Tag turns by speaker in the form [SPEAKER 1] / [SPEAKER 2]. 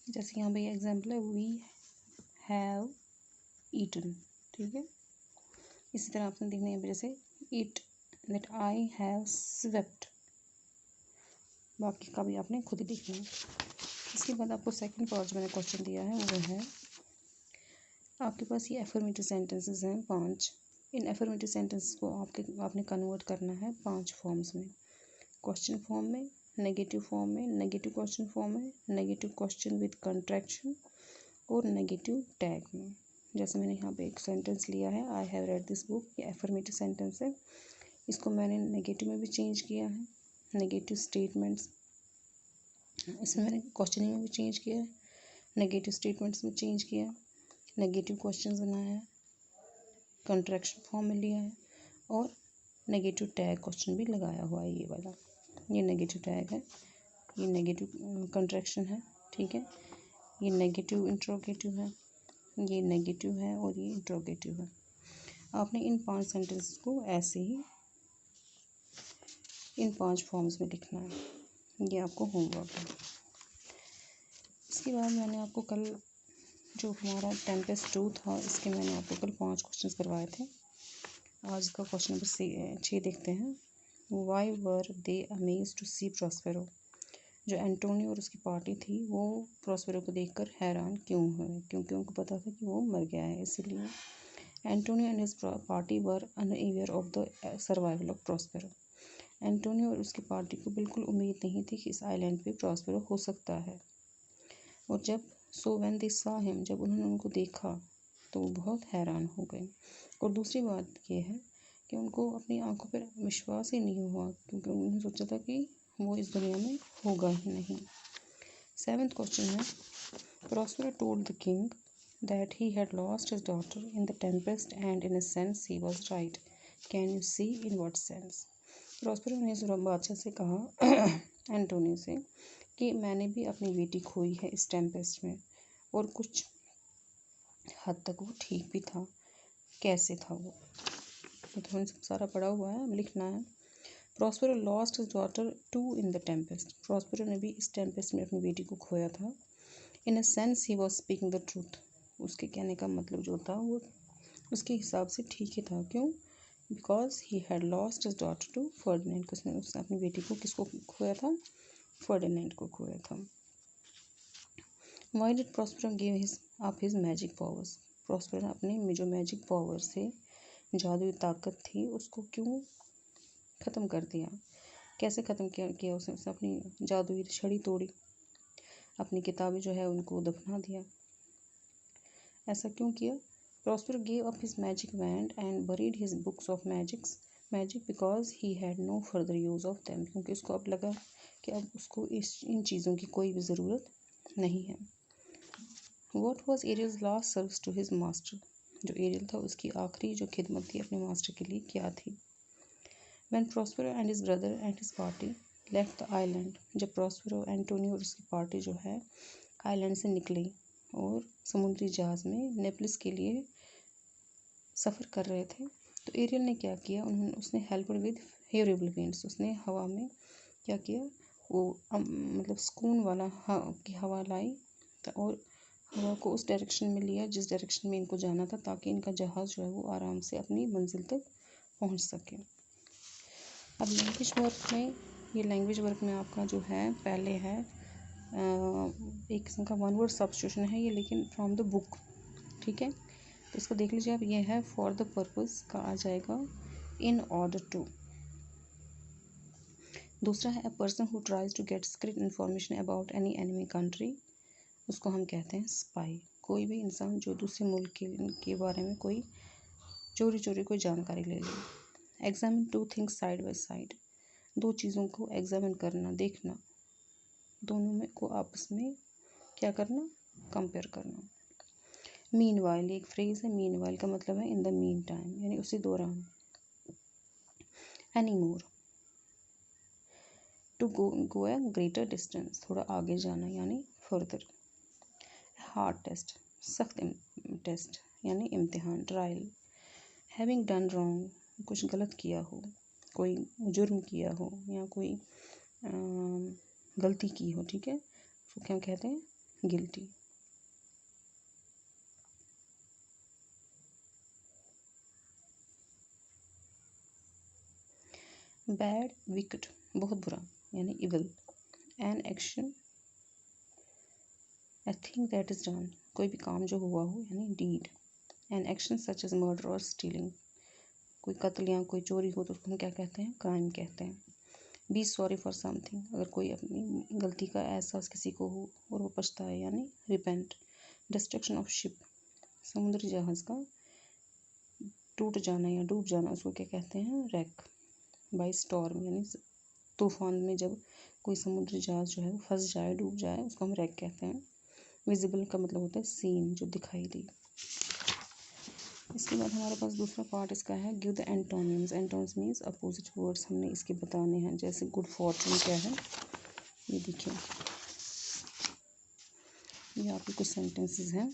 [SPEAKER 1] जैसे यहाँ पे एग्जाम्पल है, वी हैव ईटन, ठीक है। इसी तरह आपने देखना है जैसे it, that I have swept. बाकी का भी आपने खुद ही देखना है। इसके बाद आपको सेकंड पार्ट जो मैंने क्वेश्चन दिया है वो है, आपके पास ये एफर्मेटिव सेंटेंसेस हैं 5। इन एफर्मेटिव सेंटेंसेस को आपने कन्वर्ट करना है 5 फॉर्म्स में, क्वेश्चन फॉर्म में, नेगेटिव फॉर्म में, नेगेटिव क्वेश्चन फॉर्म में, नेगेटिव क्वेश्चन विद कंट्रैक्शन और नेगेटिव टैग में। जैसे मैंने यहाँ पे एक सेंटेंस लिया है, I have read this book, ये एफर्मेटिव सेंटेंस है। इसको मैंने नेगेटिव में भी चेंज किया है, नेगेटिव स्टेटमेंट्स, इसमें मैंने क्वेश्चनिंग में भी चेंज किया है, नेगेटिव स्टेटमेंट्स में चेंज किया है, नेगेटिव क्वेश्चंस बनाया है, कंट्रैक्शन फॉर्म में लिया है और नेगेटिव टैग क्वेश्चन भी लगाया हुआ है। ये वाला, ये नेगेटिव टैग है, ये नेगेटिव कंट्रैक्शन है, ठीक है। ये नेगेटिव इंट्रोगेटिव है, ये नेगेटिव है और ये इंट्रोगेटिव है। आपने इन 5 सेंटेंसेस को ऐसे ही इन 5 फॉर्म्स में लिखना है। ये आपको होमवर्क है। इसके बाद मैंने आपको कल जो हमारा टेम्पेस्ट 2 था, इसके मैंने आपको कल 5 क्वेश्चंस करवाए थे। आज का क्वेश्चन नंबर 6 देखते हैं। Why were they amazed to see Prospero. जो एंटोनियो और उसकी पार्टी थी वो प्रॉस्पेरो को देखकर हैरान क्यों हुए, क्योंकि उनको पता था कि वो मर गया है, इसलिए। Antonio and his party were unaware of the survival of Prospero. Antonio और उसकी पार्टी को बिल्कुल उम्मीद नहीं थी कि इस आइलैंड पे प्रॉस्पेरो हो सकता है। और व्हेन दे सॉ हिम, जब उन्होंने उनको देखा तो वो बहुत हैरान हो गए। और दूसरी बात ये है कि उनको अपनी आंखों पर विश्वास ही नहीं हुआ, क्योंकि उन्होंने सोचा था कि वो इस दुनिया में होगा ही नहीं। 7th क्वेश्चन है, Prospero told the king that he had lost his daughter in the tempest and in a sense he was right, can you see in what sense. Prospero ने इस बादशाह से कहा एंटोनियो से कि मैंने भी अपनी बेटी खोई है इस टेम्पेस्ट में, और कुछ हद तक वो ठीक भी था। कैसे था वो, ये तो हमने सारा पढ़ा हुआ है, लिखना है। Prospero lost his daughter too in the tempest. Prospero ने भी इस टेम्पेस्ट में अपनी बेटी को खोया था। In a sense he was speaking the truth. उसके कहने का मतलब जो था वो उसके हिसाब से ठीक ही था। क्यों? Because he had lost his daughter to Ferdinand. उसने अपनी बेटी को किसको खोया था? फर्डिनेंड को खोया था। Why did Prospero give his magic powers. Prospero ने अपने जो मैजिक पावर से जादुई ताकत थी उसको क्यों ख़त्म कर दिया? कैसे ख़त्म किया उसने अपनी जादुई छड़ी तोड़ी, अपनी किताबें जो है उनको दफना दिया। ऐसा क्यों किया? Prospero gave up his magic wand and buried his books of magic because he had no further use of them. क्योंकि उसको अब लगा कि अब उसको इन चीज़ों की कोई भी ज़रूरत नहीं है। What was Ariel's last service to his master. जो एरियल था उसकी आखिरी जो खिदमत थी अपने मास्टर के लिए क्या थी? When Prospero and his brother and his party left the island, जब प्रॉस्पेरो, एंटोनियो और उसकी पार्टी जो है आइलैंड से निकली और समुद्री जहाज़ में नेपल्स के लिए सफ़र कर रहे थे, तो एरियल ने क्या किया? उसने हेल्पड विद फेवरेबल विंड्स। उसने हवा में क्या किया? वो मतलब सुकून वाला की हवा लाई और हवा को उस डायरेक्शन में लिया जिस डायरेक्शन में इनको जाना था, ताकि इनका जहाज़ जो है वो आराम से अपनी मंजिल तक पहुंच सके। अब लैंग्वेज वर्क में, ये लैंग्वेज वर्क में आपका जो है पहले है एक किस्म का वन वर्ड सब्स्टिट्यूशन है ये, लेकिन फ्रॉम द बुक, ठीक है। तो इसको देख लीजिए आप, ये है फॉर द पर्पस का आ जाएगा इन ऑर्डर टू। दूसरा है a person who tries to get secret information about any enemy country, उसको हम कहते हैं स्पाई। कोई भी इंसान जो दूसरे मुल्क के बारे में कोई चोरी कोई जानकारी ले ले। Examine two things side by side, दो चीज़ों को एग्जामिन करना, देखना, दोनों में को आपस में क्या करना? कंपेयर करना। मीनवाइल एक फ्रेज है, मीनवाइल का मतलब है इन द मीन टाइम, यानी उसी दौरान। Anymore, to go a greater distance, थोड़ा आगे जाना यानी फर्दर। हार्ड टेस्ट, सख्त टेस्ट यानी इम्तिहान, ट्रायल। हैविंग डन रॉन्ग, कुछ गलत किया हो, कोई जुर्म किया हो या कोई गलती की हो, ठीक है, तो क्या कहते हैं? गिल्टी। बैड, विकेट, बहुत बुरा यानी evil. An action, a thing that is done, कोई भी काम जो हुआ हो यानी deed. An action such as murder और स्टीलिंग, कोई कत्ल या कोई चोरी हो तो उसको हम क्या कहते हैं, क्राइम कहते हैं। बी सॉरी फॉर समथिंग, अगर कोई अपनी गलती का एहसास किसी को हो और वो पछताए यानी रिपेंट। डिस्ट्रक्शन ऑफ शिप, समुद्री जहाज़ का टूट जाना या डूब जाना, उसको क्या कहते हैं, रैक। बाई स्टॉर्म यानी तूफान में जब कोई समुद्री जहाज़ जो है वो फंस जाए, डूब जाए, उसको हम रैक कहते हैं। विजिबल का मतलब होता है सीन, जो दिखाई दी। इसके बाद हमारे पास दूसरा पार्ट इसका है, give the antonyms. Antonyms means opposite words हमने इसके बताने हैं। जैसे गुड फॉर्चून क्या है, ये देखिए, ये आपके कुछ सेंटेंसेस हैं।